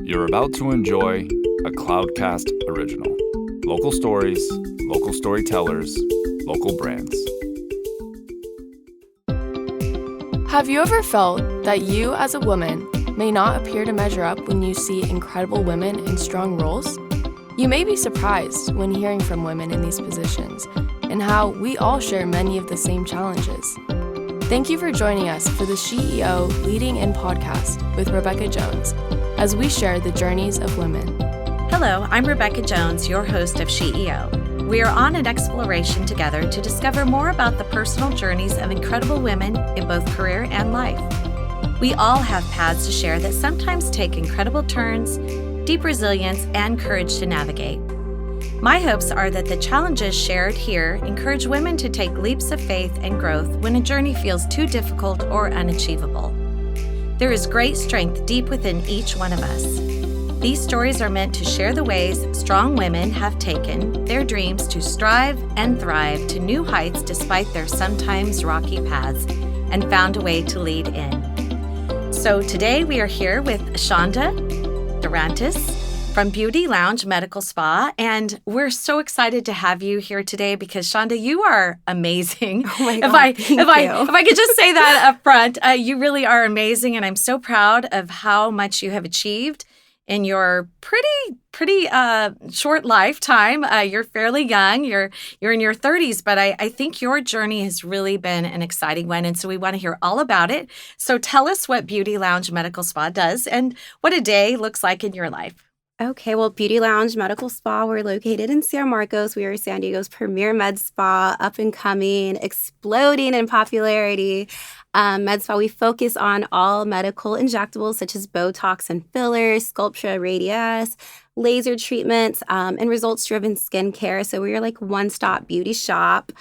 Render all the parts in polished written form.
You're about to enjoy a Cloudcast original. Local stories, local storytellers, local brands. Have you ever felt that you as a woman may not appear to measure up when you see incredible women in strong roles? You may be surprised when hearing from women in these positions and how we all share many of the same challenges. Thank you for joining us for the CEO Leading In podcast with Rebecca Jones, as we share the journeys of women. Hello, I'm Rebecca Jones, your host of CEO. We are on an exploration together to discover more about the personal journeys of incredible women in both career and life. We all have paths to share that sometimes take incredible turns, deep resilience, and courage to navigate. My hopes are that the challenges shared here encourage women to take leaps of faith and growth when a journey feels too difficult or unachievable. There is great strength deep within each one of us. These stories are meant to share the ways strong women have taken their dreams to strive and thrive to new heights despite their sometimes rocky paths and found a way to lead in. So today we are here with Shawnda Dorantes from Beauty Lounge Medical Spa, and we're so excited to have you here today because Shawnda, you are amazing. Oh my God, If I could just say that up front, you really are amazing, and I'm so proud of how much you have achieved in your pretty short lifetime. You're fairly young. You're in your 30s, but I think your journey has really been an exciting one, and so we want to hear all about it. So tell us what Beauty Lounge Medical Spa does and what a day looks like in your life. Okay, well, Beauty Lounge Medical Spa, we're located in San Marcos. We are San Diego's premier med spa, up and coming, exploding in popularity. Med spa, we focus on all medical injectables such as Botox and fillers, Sculptra Radius, laser treatments, and results-driven skincare. So we're like one-stop beauty shop.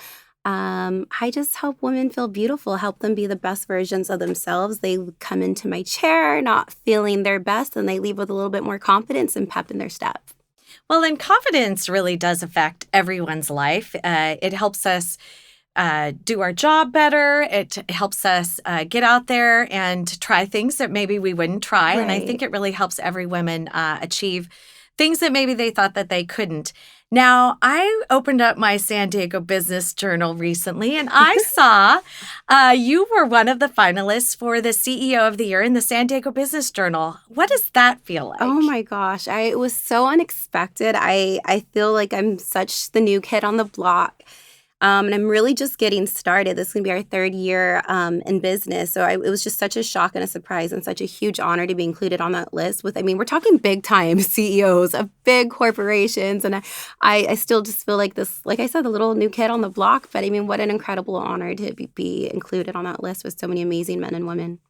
I just help women feel beautiful, help them be the best versions of themselves. They come into my chair not feeling their best, and they leave with a little bit more confidence and pep in their step. Well, and confidence really does affect everyone's life. It helps us do our job better. It helps us get out there and try things that maybe we wouldn't try. Right. And I think it really helps every woman achieve things that maybe they thought that they couldn't. Now, I opened up my San Diego Business Journal recently, and I saw you were one of the finalists for the CEO of the Year in the San Diego Business Journal. What does that feel like? Oh, my gosh. It was so unexpected. I feel like I'm such the new kid on the block. And I'm really just getting started. This is going to be our third year in business. So it was just such a shock and a surprise and such a huge honor to be included on that list we're talking big time CEOs of big corporations. And I still just feel like this, like I said, the little new kid on the block. But I mean, what an incredible honor to be included on that list with so many amazing men and women.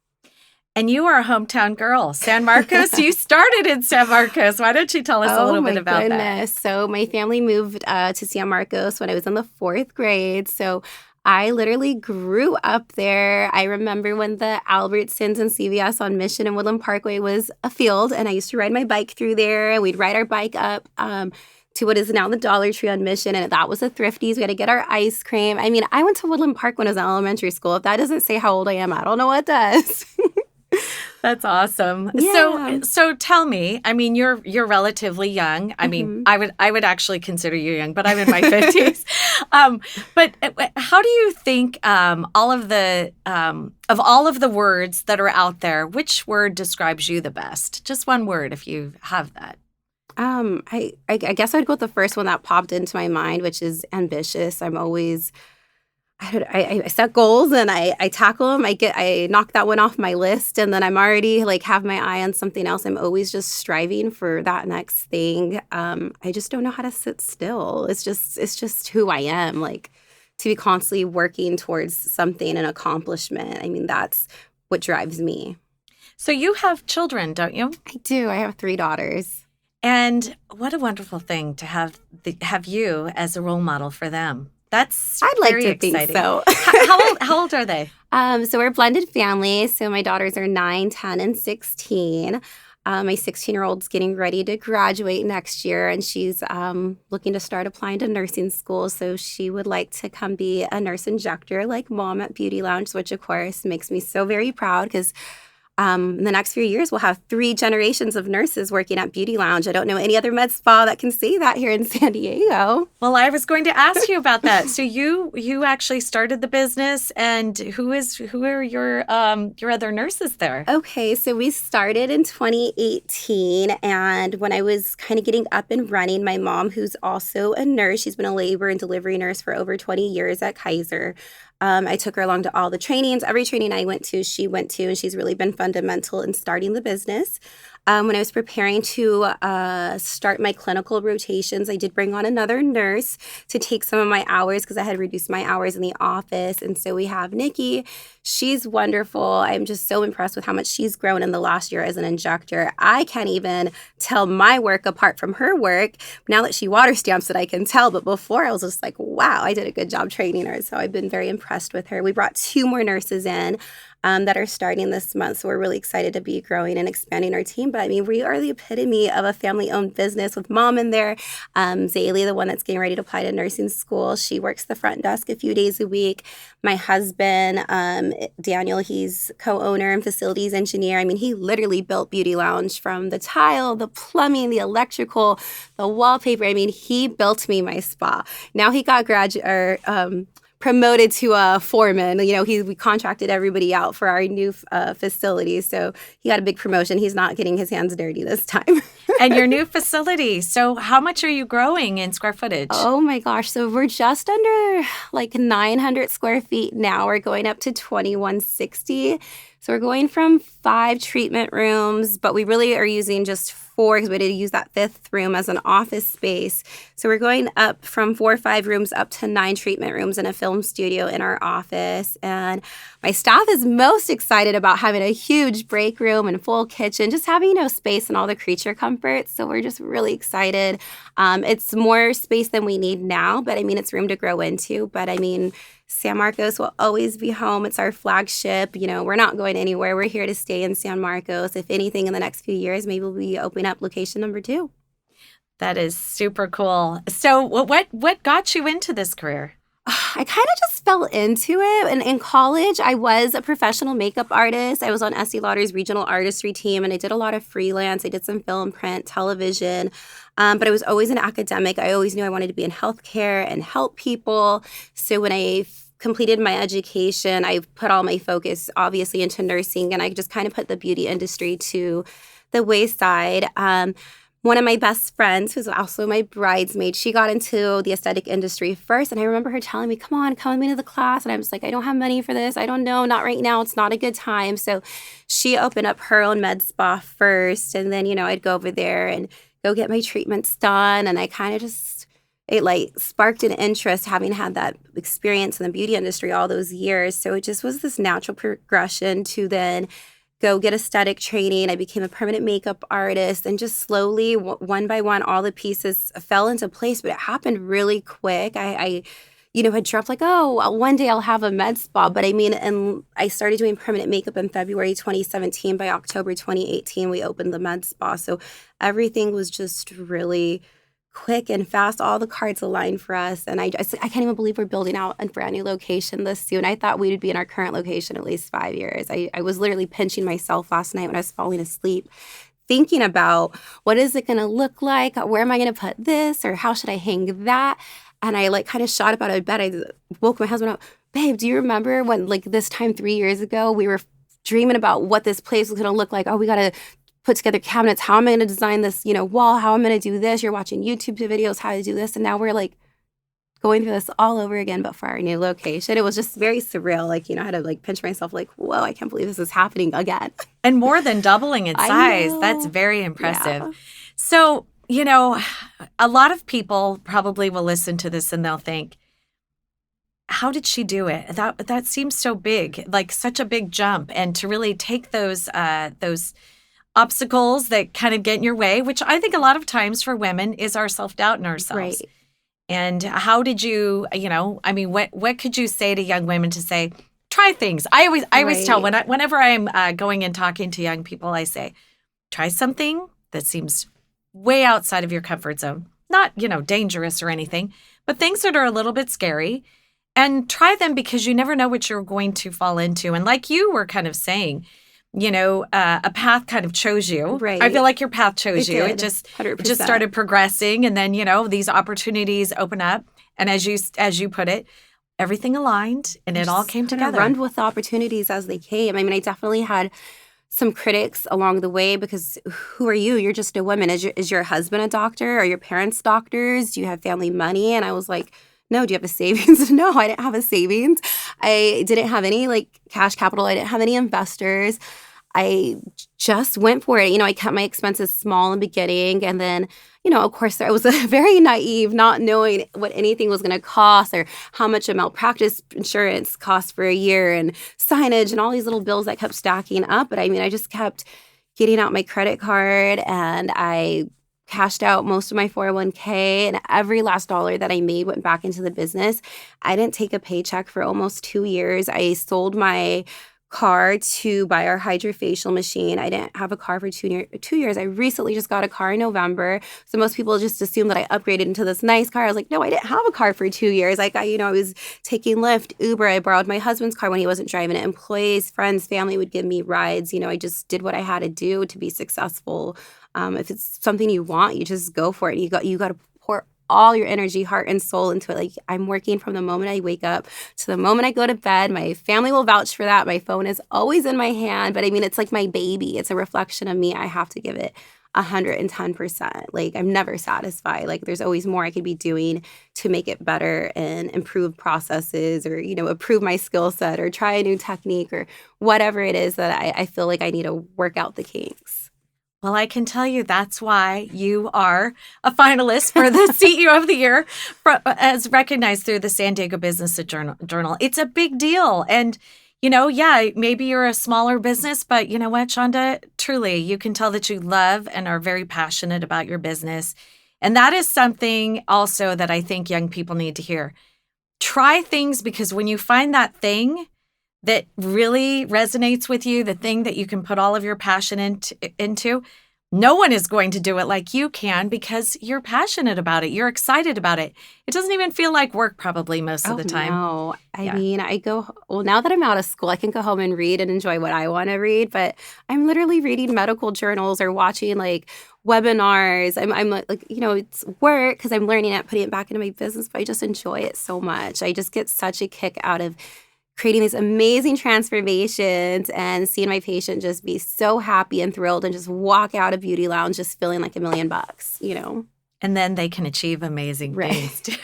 And you are a hometown girl, San Marcos. You started in San Marcos. Why don't you tell us a little bit about that? So my family moved to San Marcos when I was in the 4th grade. So I literally grew up there. I remember when the Albertsons and CVS on Mission and Woodland Parkway was a field, and I used to ride my bike through there, and we'd ride our bike up to what is now the Dollar Tree on Mission, and that was a Thrifties. We had to get our ice cream. I mean, I went to Woodland Park when I was in elementary school. If that doesn't say how old I am, I don't know what does. That's awesome. Yeah. So tell me, I mean, you're relatively young. I mean, I would actually consider you young, but I'm in my 50s. But how do you think all of the words that are out there, which word describes you the best? Just one word, if you have that. I guess I'd go with the first one that popped into my mind, which is ambitious. I'm always I set goals and I tackle them. I knock that one off my list, and then I'm already have my eye on something else. I'm always just striving for that next thing. I just don't know how to sit still. It's just who I am. To be constantly working towards something, an accomplishment. I mean, that's what drives me. So you have children, don't you? I do. I have 3 daughters. And what a wonderful thing to have you as a role model for them. That's I'd like very to exciting. think so. How old are they? So we're a blended family. So my daughters are 9, 10, and 16. My 16-year-old's getting ready to graduate next year, and she's looking to start applying to nursing school. So she would like to come be a nurse injector like Mom at Beauty Lounge, which, of course, makes me so very proud because in the next few years, we'll have 3 generations of nurses working at Beauty Lounge. I don't know any other med spa that can say that here in San Diego. Well, I was going to ask you about that. So you actually started the business, and who are your other nurses there? Okay, so we started in 2018, and when I was kind of getting up and running, my mom, who's also a nurse, she's been a labor and delivery nurse for over 20 years at Kaiser. I took her along to all the trainings. Every training I went to, she went to, and she's really been fundamental in starting the business. When I was preparing to start my clinical rotations, I did bring on another nurse to take some of my hours because I had reduced my hours in the office. And so we have Nikki. She's wonderful. I'm just so impressed with how much she's grown in the last year as an injector. I can't even tell my work apart from her work. Now that she water stamps it, I can tell. But before, I was just like, wow, I did a good job training her. So I've been very impressed with her. We brought 2 more nurses in that are starting this month. So we're really excited to be growing and expanding our team. But I mean, we are the epitome of a family-owned business with mom in there. Zaylee, the one that's getting ready to apply to nursing school, she works the front desk a few days a week. My husband, Daniel, he's co-owner and facilities engineer. I mean, he literally built Beauty Lounge from the tile, the plumbing, the electrical, the wallpaper. I mean, he built me my spa. Now he got promoted to a foreman. You know, we contracted everybody out for our new facility. So he got a big promotion. He's not getting his hands dirty this time. And your new facility. So how much are you growing in square footage? Oh my gosh. So we're just under like 900 square feet now. We're going up to 2160. So we're going from 5 treatment rooms, but we really are using just 4 because we had to use that 5th room as an office space. So we're going up from 4 or 5 rooms up to 9 treatment rooms and a film studio in our office. And my staff is most excited about having a huge break room and full kitchen, just having, space and all the creature comforts. So we're just really excited. It's more space than we need now, but I mean, it's room to grow into. But I mean, San Marcos will always be home. It's our flagship. We're not going anywhere. We're here to stay in San Marcos. If anything, in the next few years, maybe we'll be opening up location number 2. That is super cool. So what got you into this career? I kind of just fell into it. And in college, I was a professional makeup artist. I was on Estee Lauder's regional artistry team, and I did a lot of freelance. I did some film, print, television. But I was always an academic. I always knew I wanted to be in healthcare and help people. So when I completed my education, I put all my focus, obviously, into nursing, and I just kind of put the beauty industry to the wayside. One of my best friends, who's also my bridesmaid, she got into the aesthetic industry first. And I remember her telling me, come with me to the class. And I was like, I don't have money for this. I don't know. Not right now. It's not a good time. So she opened up her own med spa first. And then, I'd go over there and go get my treatments done. And I kind of it sparked an interest having had that experience in the beauty industry all those years. So it just was this natural progression to then go get aesthetic training. I became a permanent makeup artist, and just slowly, one by one, all the pieces fell into place, but it happened really quick. I had dropped one day I'll have a med spa. But I mean, and I started doing permanent makeup in February 2017. By October 2018, we opened the med spa. So everything was just really quick and fast. All the cards aligned for us. And I can't even believe we're building out a brand new location this soon. I thought we would be in our current location at least 5 years. I was literally pinching myself last night when I was falling asleep, thinking about what is it going to look like? Where am I going to put this? Or how should I hang that? And I kind of shot up out of bed. I woke my husband up. Babe, do you remember when this time 3 years ago, we were dreaming about what this place was going to look like? Oh, we got to put together cabinets. How am I going to design this, wall? How am I going to do this? You're watching YouTube videos, how to do this. And now we're going through this all over again, but for our new location. It was just very surreal. I had to pinch myself whoa, I can't believe this is happening again. And more than doubling its size. That's very impressive. Yeah. So, a lot of people probably will listen to this and they'll think, how did she do it? That seems so big, such a big jump. And to really take those obstacles that kind of get in your way, which I think a lot of times for women is our self-doubt in ourselves. Right. And how did you, what could you say to young women to say, try things? I always tell whenever I'm going and talking to young people, I say, try something that seems way outside of your comfort zone. Not, dangerous or anything, but things that are a little bit scary, and try them because you never know what you're going to fall into. And like you were kind of saying, a path kind of chose you. Right. I feel like your path chose you. Did, It just 100%. started progressing, and then these opportunities open up, and as you put it, everything aligned, and it all came together. Run with the opportunities as they came. I mean, I definitely had some critics along the way because who are you? You're just a woman. Is your husband a doctor? Are your parents doctors? Do you have family money? And I was like, no. Do you have a savings? No, I didn't have a savings. I didn't have any cash capital. I didn't have any investors. I just went for it. I kept my expenses small in the beginning. And then, of course, I was very naive, not knowing what anything was going to cost or how much a malpractice insurance cost for a year and signage and all these little bills that kept stacking up. But I just kept getting out my credit card, and I cashed out most of my 401k, and every last dollar that I made went back into the business. I didn't take a paycheck for almost 2 years. I sold my car to buy our hydrofacial machine. I didn't have a car for 2 years. I recently just got a car in November. So most people just assume that I upgraded into this nice car. I was like, no, I didn't have a car for 2 years. I was taking Lyft, Uber. I borrowed my husband's car when he wasn't driving it. Employees, friends, family would give me rides. I just did what I had to do to be successful. If it's something you want, you just go for it. You got to pour all your energy, heart, and soul into it. I'm working from the moment I wake up to the moment I go to bed. My family will vouch for that. My phone is always in my hand, but it's like my baby. It's a reflection of me. I have to give it 110%. I'm never satisfied. There's always more I could be doing to make it better and improve processes or, improve my skill set or try a new technique or whatever it is that I feel like I need to work out the kinks. Well, I can tell you that's why you are a finalist for the CEO of the Year as recognized through the San Diego Business Journal. It's a big deal. And, maybe you're a smaller business, but you know what, Shawnda? Truly, you can tell that you love and are very passionate about your business. And that is something also that I think young people need to hear. Try things, because when you find that thing that really resonates with you, the thing that you can put all of your passion into, no one is going to do it like you can because you're passionate about it. You're excited about it. It doesn't even feel like work probably most of the time. No. I mean, now that I'm out of school, I can go home and read and enjoy what I want to read, but I'm literally reading medical journals or watching webinars. I'm it's work because I'm learning it, putting it back into my business, but I just enjoy it so much. I just get such a kick out of creating these amazing transformations and seeing my patient just be so happy and thrilled and just walk out of Beauty Lounge just feeling like $1 million, And then they can achieve amazing things too.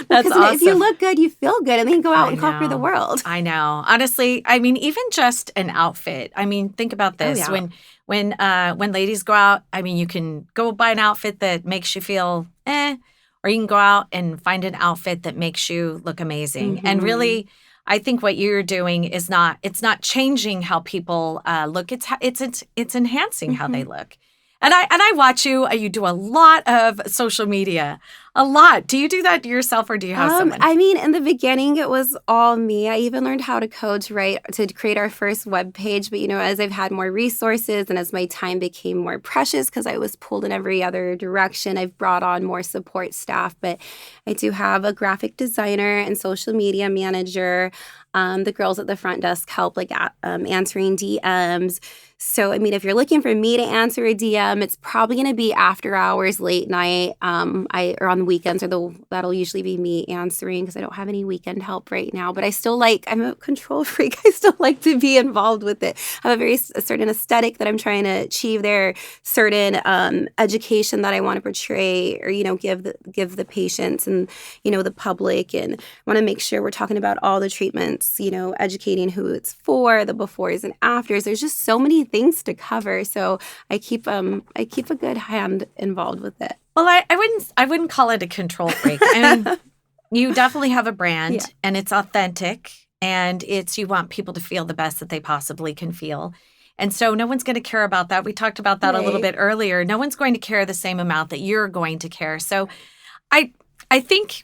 That's awesome. If you look good, you feel good, and then you go out and conquer the world. I know. Honestly, even just an outfit. Think about this. Oh, yeah. When ladies go out, you can go buy an outfit that makes you feel or you can go out and find an outfit that makes you look amazing. And really, I think what you're doing is it's not changing how people look. It's enhancing how they look. And I watch you. You do a lot of social media. A lot. Do you do that yourself, or do you have someone? In the beginning, it was all me. I even learned how to code to create our first web page. But, as I've had more resources and as my time became more precious because I was pulled in every other direction, I've brought on more support staff. But I do have a graphic designer and social media manager. The girls at the front desk help answering DMs. So, if you're looking for me to answer a DM, it's probably going to be after hours, late night, or on the weekends, that'll usually be me answering because I don't have any weekend help right now. But I still I'm a control freak. I still like to be involved with it. I have a certain aesthetic that I'm trying to achieve there, certain education that I want to portray or, give the patients and, the public. And I want to make sure we're talking about all the treatments, educating who it's for, the befores and afters. There's just so many things to cover. So I keep a good hand involved with it. Well, I wouldn't call it a control freak. You definitely have a brand and it's authentic and you want people to feel the best that they possibly can feel. And so no one's going to care about that. We talked about that a little bit earlier. No one's going to care the same amount that you're going to care. So I don't think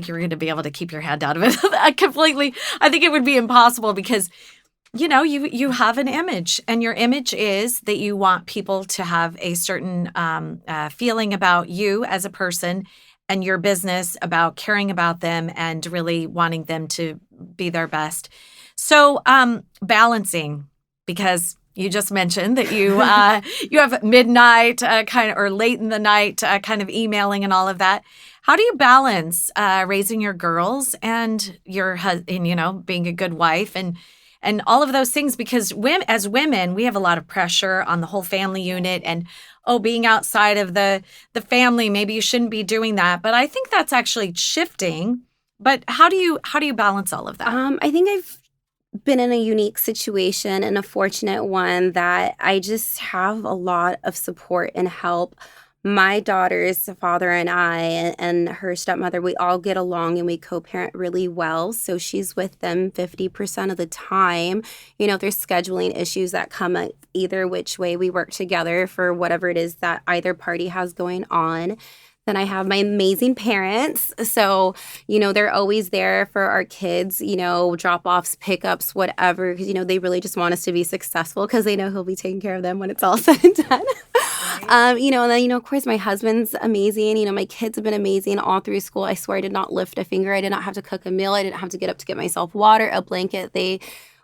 you're going to be able to keep your hand out of it completely. I think it would be impossible because you have an image, and your image is that you want people to have a certain feeling about you as a person and your business, about caring about them and really wanting them to be their best. So balancing, because you just mentioned that you you have midnight kind of or late in the night kind of emailing and all of that. How do you balance raising your girls and your husband, being a good wife and all of those things? Because as women, we have a lot of pressure on the whole family unit and being outside of the family, maybe you shouldn't be doing that. But I think that's actually shifting. But how do you balance all of that? I think I've been in a unique situation and a fortunate one that I just have a lot of support and help. My daughter's father and I and her stepmother, we all get along and we co-parent really well. So she's with them 50% of the time. If there's scheduling issues that come up either which way, we work together for whatever it is that either party has going on. Then I have my amazing parents. So, they're always there for our kids, drop-offs, pickups, whatever, because, they really just want us to be successful because they know he'll be taking care of them when it's all said and done. And then, of course, my husband's amazing. My kids have been amazing all through school. I swear I did not lift a finger. I did not have to cook a meal. I didn't have to get up to get myself water, a blanket. They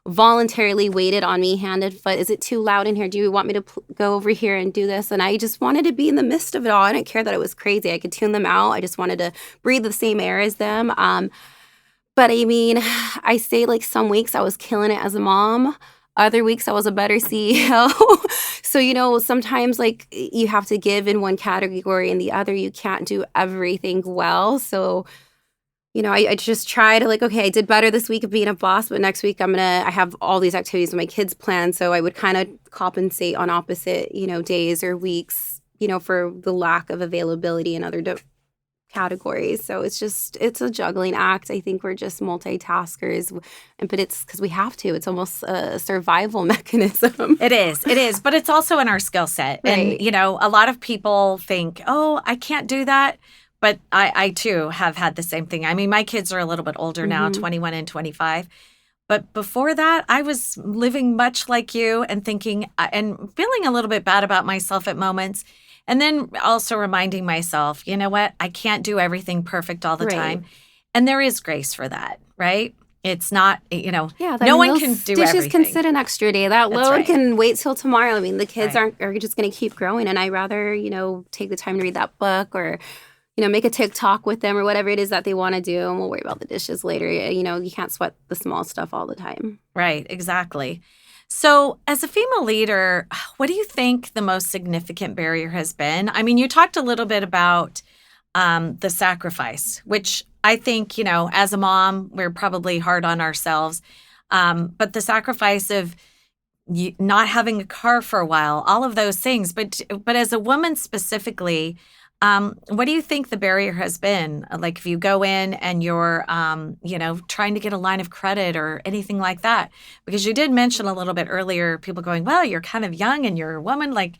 voluntarily waited on me, hand and foot. Is it too loud in here? Do you want me to go over here and do this? And I just wanted to be in the midst of it all. I didn't care that it was crazy. I could tune them out. I just wanted to breathe the same air as them. But I mean, I say like some weeks I was killing it as a mom. Other weeks I was a better CEO. So, sometimes like you have to give in one category and the other. You can't do everything well. So I just try to okay, I did better this week of being a boss, but next week I have all these activities with my kids planned. So I would kind of compensate on opposite, days or weeks, for the lack of availability in other categories. So it's a juggling act. I think we're just multitaskers, but it's because we have to. It's almost a survival mechanism. It is. But it's also in our skill set. Right. And, a lot of people think, I can't do that. But I too have had the same thing. I mean, my kids are a little bit older now, 21 and 25. But before that, I was living much like you and thinking and feeling a little bit bad about myself at moments. And then also reminding myself, you know what? I can't do everything perfect all the time. And there is grace for that, right? It's not, no one can do dishes everything. Can sit an extra day. That That's load right. can wait till tomorrow. I mean, the kids are just going to keep growing. And I'd rather, take the time to read that book or make a TikTok with them or whatever it is that they want to do, and we'll worry about the dishes later. You can't sweat the small stuff all the time. Right, exactly. So as a female leader, what do you think the most significant barrier has been? I mean, you talked a little bit about the sacrifice, which I think, as a mom, we're probably hard on ourselves. But the sacrifice of not having a car for a while, all of those things. But as a woman specifically, what do you think the barrier has been? Like if you go in and you're, trying to get a line of credit or anything like that? Because you did mention a little bit earlier, people going, well, you're kind of young and you're a woman. Like,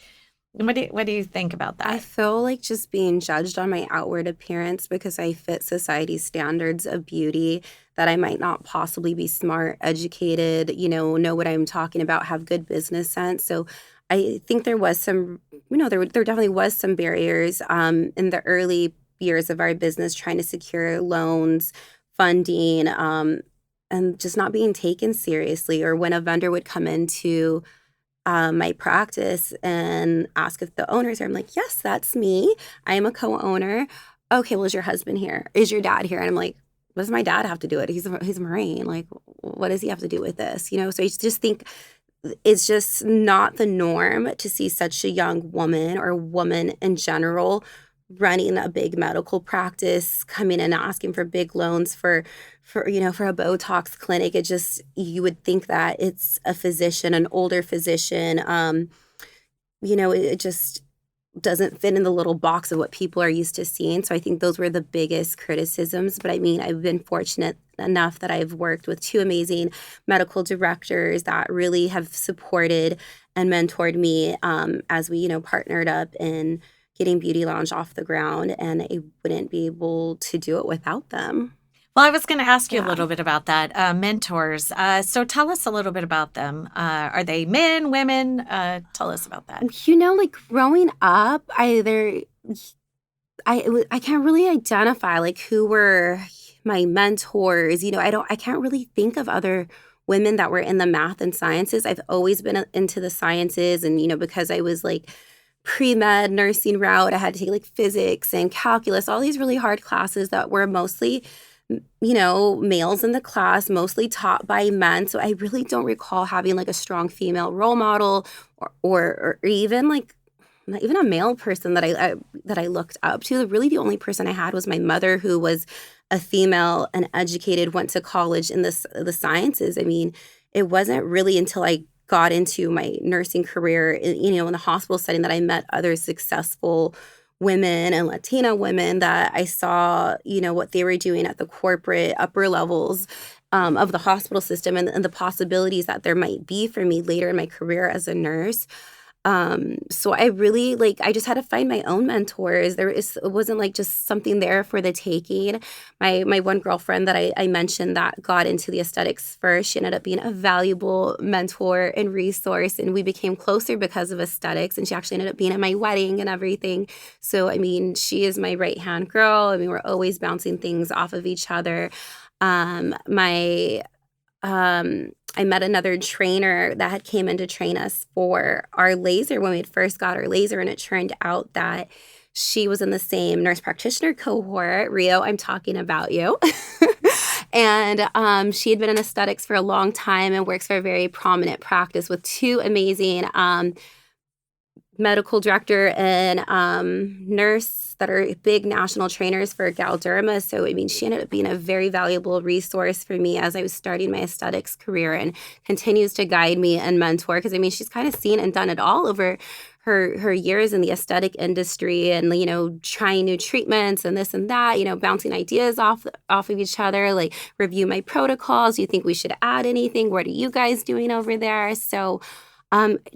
what do you think about that? I feel like just being judged on my outward appearance because I fit society's standards of beauty, that I might not possibly be smart, educated, know what I'm talking about, have good business sense. So I think there was some, there definitely was some barriers in the early years of our business, trying to secure loans, funding, and just not being taken seriously. Or when a vendor would come into my practice and ask if the owner's here, I'm like, yes, that's me. I am a co-owner. Okay, well, is your husband here? Is your dad here? And I'm like, what does my dad have to do with it? He's a Marine. Like, what does he have to do with this? So I just think it's just not the norm to see such a young woman or woman in general running a big medical practice, coming in and asking for big loans for a Botox clinic. It just, you would think that it's a physician, an older physician. It just doesn't fit in the little box of what people are used to seeing. So I think those were the biggest criticisms. But I mean, I've been fortunate enough that I've worked with two amazing medical directors that really have supported and mentored me as we, partnered up in getting Beauty Lounge off the ground. And I wouldn't be able to do it without them. Well, I was going to ask you a little bit about that. Mentors. So tell us a little bit about them. Are they men, women? Tell us about that. Like growing up, I can't really identify like who were my mentors. I can't really think of other women that were in the math and sciences. I've always been into the sciences. And, because I was like pre-med nursing route, I had to take like physics and calculus, all these really hard classes that were mostly, males in the class, mostly taught by men. So I really don't recall having like a strong female role model or even like not even a male person that I looked up to. Really the only person I had was my mother, who was a female and educated, went to college in the sciences. I mean, it wasn't really until I got into my nursing career, in the hospital setting, that I met other successful women and Latina women that I saw, what they were doing at the corporate upper levels of the hospital system and the possibilities that there might be for me later in my career as a nurse. So I really I just had to find my own mentors. It wasn't like just something there for the taking. My one girlfriend that I mentioned that got into the aesthetics first, she ended up being a valuable mentor and resource, and we became closer because of aesthetics, and she actually ended up being at my wedding and everything. So, I mean, she is my right-hand girl. I mean, we're always bouncing things off of each other. I met another trainer that had came in to train us for our laser when we had first got our laser, and it turned out that she was in the same nurse practitioner cohort. Rio, I'm talking about you. And she had been in aesthetics for a long time and works for a very prominent practice with two amazing medical director and nurse that are big national trainers for Galderma. So, I mean, she ended up being a very valuable resource for me as I was starting my aesthetics career, and continues to guide me and mentor, because, I mean, she's kind of seen and done it all over her years in the aesthetic industry, and, trying new treatments and this and that, bouncing ideas off of each other, like review my protocols. Do you think we should add anything? What are you guys doing over there? So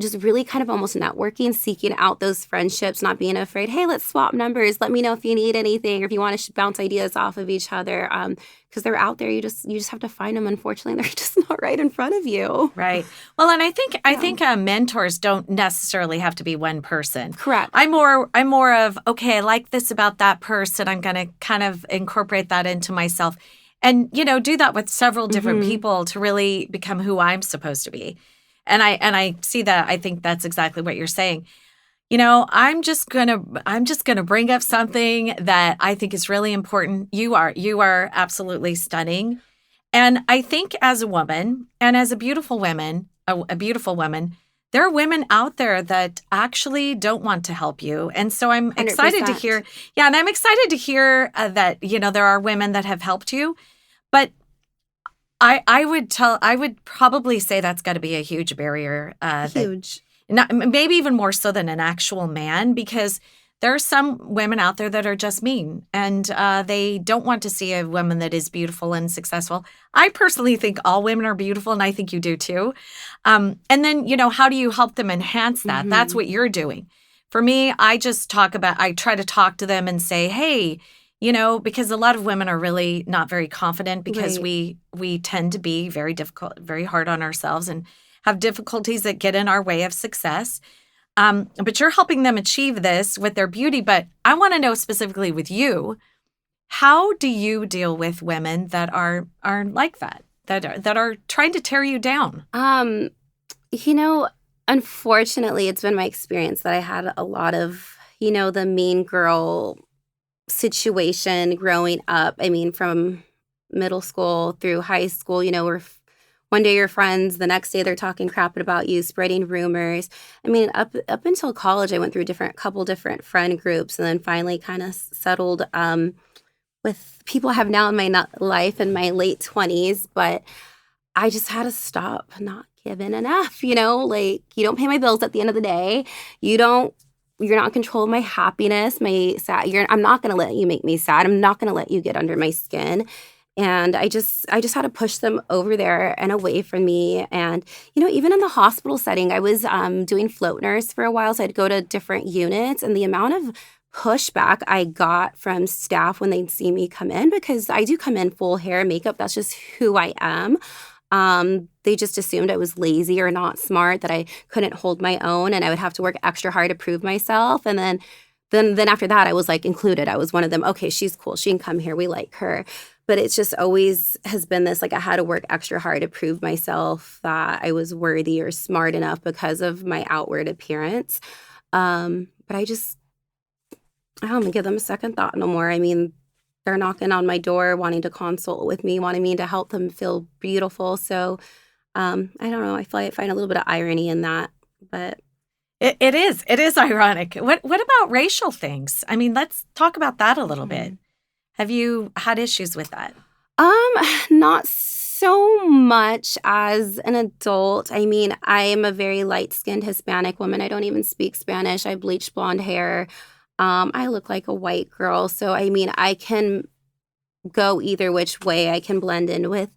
just really kind of almost networking, seeking out those friendships, not being afraid. Hey, let's swap numbers. Let me know if you need anything, or if you want to bounce ideas off of each other. Because they're out there. You just have to find them. Unfortunately, they're just not right in front of you. Right. Well, and I think mentors don't necessarily have to be one person. Correct. I'm more of, okay, I like this about that person. I'm going to kind of incorporate that into myself, and do that with several different people to really become who I'm supposed to be. And I see that. I think that's exactly what you're saying. I'm just gonna bring up something that I think is really important. You are absolutely stunning, and I think as a woman and as a beautiful woman, there are women out there that actually don't want to help you, and so I'm excited 100%. to hear. Yeah, and I'm excited to hear that there are women that have helped you, but I would probably say that's got to be a huge barrier. Huge. Maybe even more so than an actual man, because there are some women out there that are just mean, and they don't want to see a woman that is beautiful and successful. I personally think all women are beautiful, and I think you do too. And then, how do you help them enhance that? That's what you're doing. For me, I try to talk to them and say, hey, because a lot of women are really not very confident, because we tend to be very difficult, very hard on ourselves, and have difficulties that get in our way of success. But you're helping them achieve this with their beauty. But I want to know specifically with you, how do you deal with women that are like that are trying to tear you down? Unfortunately, it's been my experience that I had a lot of, the mean girl situation growing up. I mean, from middle school through high school, where one day you're friends, the next day they're talking crap about you, spreading rumors. I mean, up until college, I went through couple different friend groups, and then finally kind of settled with people I have now in my life in my late 20s. But I just had to stop not giving an F, you don't pay my bills at the end of the day. You're not in control of my happiness, my sad. I'm not going to let you make me sad. I'm not going to let you get under my skin. And I just had to push them over there and away from me. And, even in the hospital setting, I was doing float nurse for a while. So I'd go to different units, and the amount of pushback I got from staff when they'd see me come in, because I do come in full hair and makeup. That's just who I am. They just assumed I was lazy or not smart, that I couldn't hold my own, and I would have to work extra hard to prove myself. And then after that, I was included. I was one of them. Okay, she's cool. She can come here. We like her. But it's just always has been this, like, I had to work extra hard to prove myself that I was worthy or smart enough because of my outward appearance. But I don't give them a second thought no more. I mean, they're knocking on my door, wanting to consult with me, wanting me to help them feel beautiful. So, I don't know. I find a little bit of irony in that, but It is ironic. What about racial things? I mean, let's talk about that a little bit. Have you had issues with that? Not so much as an adult. I mean, I am a very light-skinned Hispanic woman. I don't even speak Spanish. I have bleached blonde hair. I look like a white girl. So, I mean, I can go either which way. I can blend in with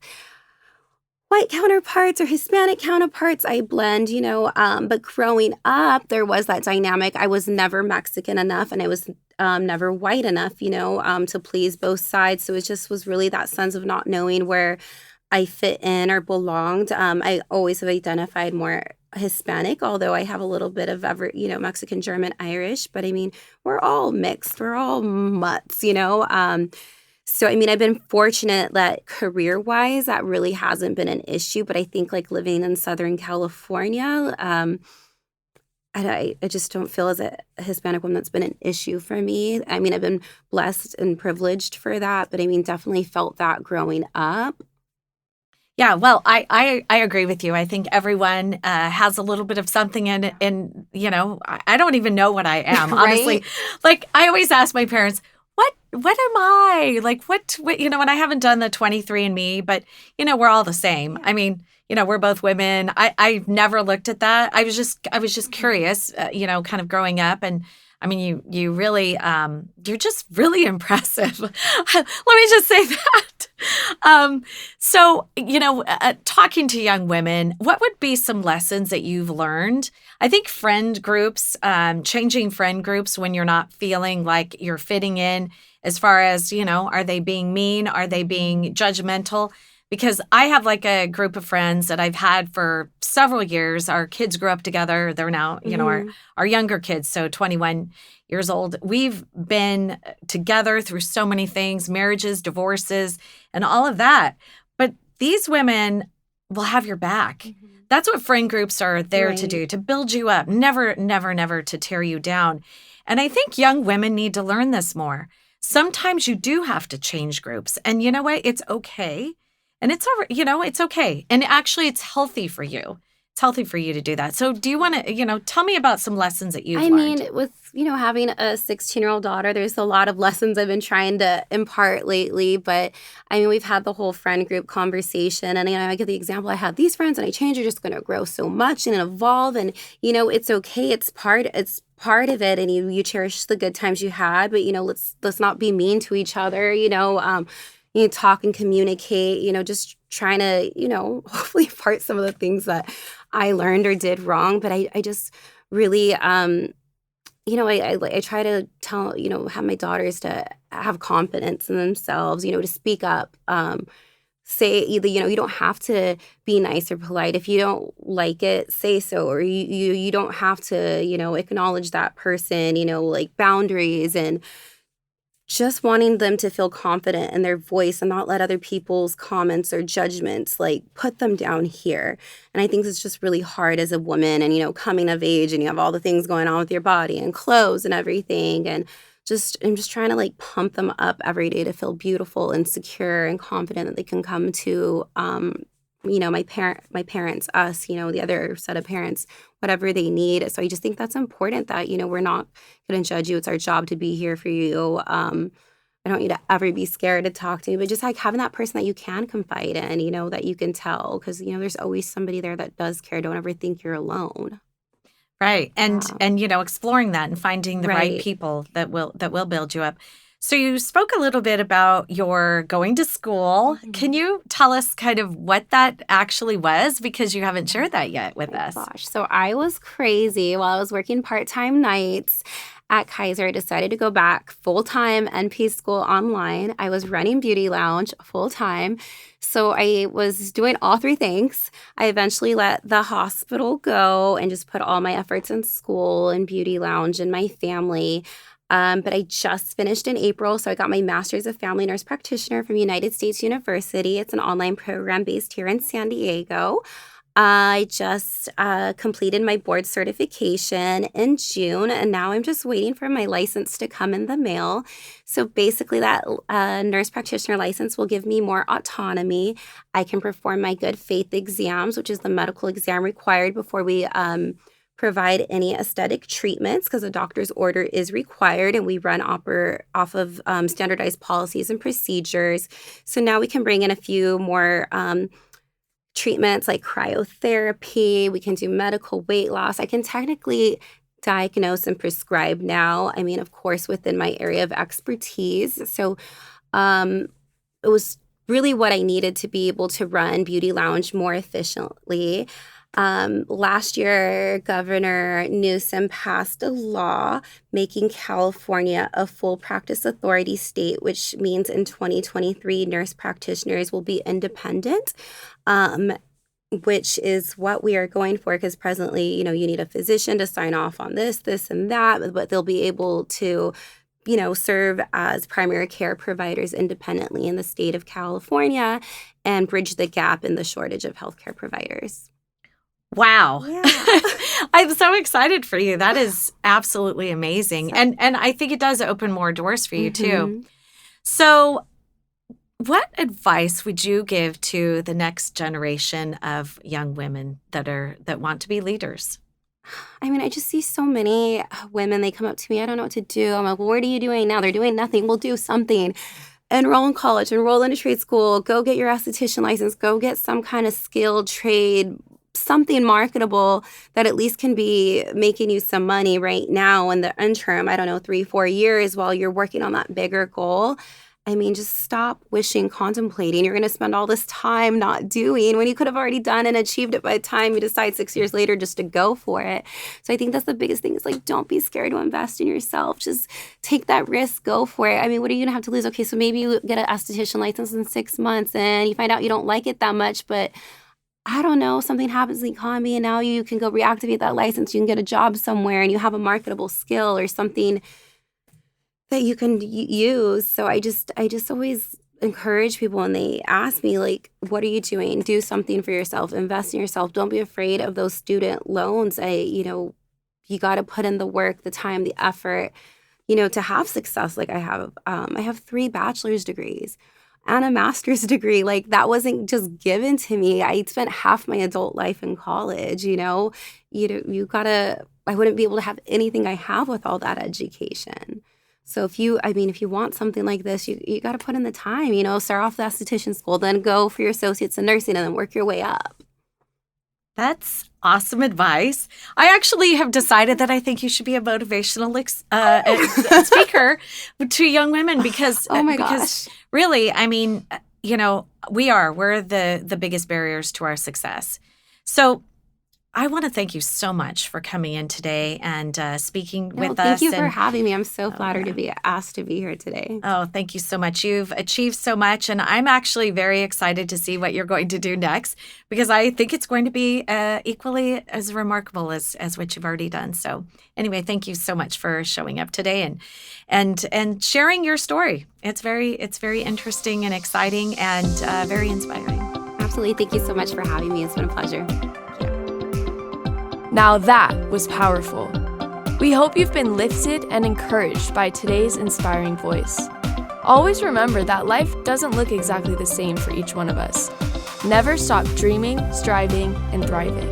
white counterparts or Hispanic counterparts. I blend, but growing up, there was that dynamic. I was never Mexican enough, and I was never white enough, to please both sides. So it just was really that sense of not knowing where I fit in or belonged. I always have identified more Hispanic, although I have a little bit of Mexican, German, Irish. But I mean, we're all mixed. We're all mutts, So, I mean, I've been fortunate that career-wise, that really hasn't been an issue. But I think, like, living in Southern California, I just don't feel as a Hispanic woman that's been an issue for me. I mean, I've been blessed and privileged for that. But I mean, definitely felt that growing up. Yeah, well, I agree with you. I think everyone has a little bit of something in, I don't even know what I am, honestly. Right? Like, I always ask my parents, what am I? Like, what, and I haven't done the 23andMe, but, we're all the same. I mean, we're both women. I've never looked at that. I was just curious, kind of growing up. And I mean, you really, you're just really impressive. Let me just say that. So, talking to young women, what would be some lessons that you've learned? I think friend groups, changing friend groups when you're not feeling like you're fitting in, as far as, are they being mean? Are they being judgmental? Because I have like a group of friends that I've had for several years. Our kids grew up together. They're now, our younger kids, so 21 years old. We've been together through so many things, marriages, divorces, and all of that. But these women will have your back. That's what friend groups are there to do, to build you up, never to tear you down. And I think young women need to learn this more. Sometimes you do have to change groups. And you know what? It's okay. And it's okay. And actually, it's healthy for you. It's healthy for you to do that. So do you want to, tell me about some lessons that you've learned? I mean, with, having a 16-year-old daughter, there's a lot of lessons I've been trying to impart lately. But I mean, we've had the whole friend group conversation. And, I give the example, I have these friends and I change, are just going to grow so much and evolve. And, it's okay. It's part of it. And you cherish the good times you had. But, let's not be mean to each other, talk and communicate, just trying to, hopefully impart some of the things that I learned or did wrong. But I just really, I try to tell, have my daughters to have confidence in themselves, to speak up, say either, you don't have to be nice or polite. If you don't like it, say so, or you don't have to, acknowledge that person, like boundaries, and just wanting them to feel confident in their voice and not let other people's comments or judgments like put them down here. And I think it's just really hard as a woman and, coming of age, and you have all the things going on with your body and clothes and everything. And I'm just trying to like pump them up every day to feel beautiful and secure and confident that they can come to, my parents, us, the other set of parents, whatever they need. So I just think that's important that, we're not going to judge you. It's our job to be here for you. I don't need to ever be scared to talk to you, but just like having that person that you can confide in, that you can tell, because, there's always somebody there that does care. Don't ever think you're alone. Right. And exploring that and finding the right people that will build you up. So you spoke a little bit about your going to school. Mm-hmm. Can you tell us kind of what that actually was? Because you haven't shared that yet with us. Gosh, so I was crazy. While I was working part-time nights at Kaiser, I decided to go back full-time NP school online. I was running Beauty Lounge full-time. So I was doing all three things. I eventually let the hospital go and just put all my efforts in school and Beauty Lounge and my family. But I just finished in April, so I got my Master's of Family Nurse Practitioner from United States University. It's an online program based here in San Diego. I just completed my board certification in June, and now I'm just waiting for my license to come in the mail. So basically, that nurse practitioner license will give me more autonomy. I can perform my good faith exams, which is the medical exam required before we provide any aesthetic treatments, because a doctor's order is required, and we run off of standardized policies and procedures. So now we can bring in a few more treatments like cryotherapy. We can do medical weight loss. I can technically diagnose and prescribe now. I mean, of course, within my area of expertise. So it was really what I needed to be able to run Beauty Lounge more efficiently. Last year, Governor Newsom passed a law making California a full practice authority state, which means in 2023, nurse practitioners will be independent, which is what we are going for, because presently, you need a physician to sign off on this, and that, but they'll be able to serve as primary care providers independently in the state of California and bridge the gap in the shortage of healthcare providers. Wow. Yeah. I'm so excited for you. That is absolutely amazing. And I think it does open more doors for you too. So what advice would you give to the next generation of young women that want to be leaders? I mean, I just see so many women, they come up to me, I don't know what to do. I'm like, well, what are you doing now? They're doing nothing. We'll do something. Enroll in college, enroll in a trade school, go get your esthetician license, go get some kind of skilled trade, something marketable that at least can be making you some money right now in the interim, 3-4 years while you're working on that bigger goal. I mean, just stop contemplating. You're going to spend all this time not doing when you could have already done and achieved it by the time you decide 6 years later just to go for it. So I think that's the biggest thing is don't be scared to invest in yourself. Just take that risk, go for it. I mean, what are you going to have to lose? Okay, so maybe you get an esthetician license in 6 months and you find out you don't like it that much, but I don't know, something happens in the economy and now you can go reactivate that license. You can get a job somewhere and you have a marketable skill or something that you can use. So I just always encourage people when they ask me, what are you doing? Do something for yourself. Invest in yourself. Don't be afraid of those student loans. You got to put in the work, the time, the effort, to have success like I have. I have 3 bachelor's degrees and a master's degree. That wasn't just given to me. I spent half my adult life in college, I wouldn't be able to have anything I have with all that education. So if you want something like this, you got to put in the time, start off the esthetician school, then go for your associates in nursing and then work your way up. That's awesome advice. I actually have decided that I think you should be a motivational speaker to young women because really, I mean, we're the biggest barriers to our success. So I want to thank you so much for coming in today and speaking with us. Thank you for having me. I'm so flattered to be asked to be here today. Oh, thank you so much. You've achieved so much, and I'm actually very excited to see what you're going to do next because I think it's going to be equally as remarkable as what you've already done. So anyway, thank you so much for showing up today and sharing your story. It's very interesting and exciting and very inspiring. Absolutely. Thank you so much for having me. It's been a pleasure. Now that was powerful. We hope you've been lifted and encouraged by today's inspiring voice. Always remember that life doesn't look exactly the same for each one of us. Never stop dreaming, striving, and thriving.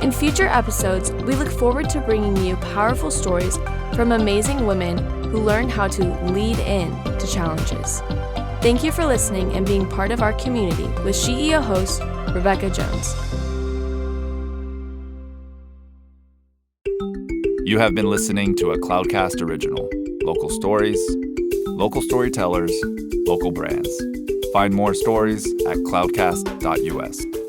In future episodes, we look forward to bringing you powerful stories from amazing women who learn how to lead in to challenges. Thank you for listening and being part of our community with SheEO host, Rebecca Jones. You have been listening to a Cloudcast original. Local stories, local storytellers, local brands. Find more stories at cloudcast.us.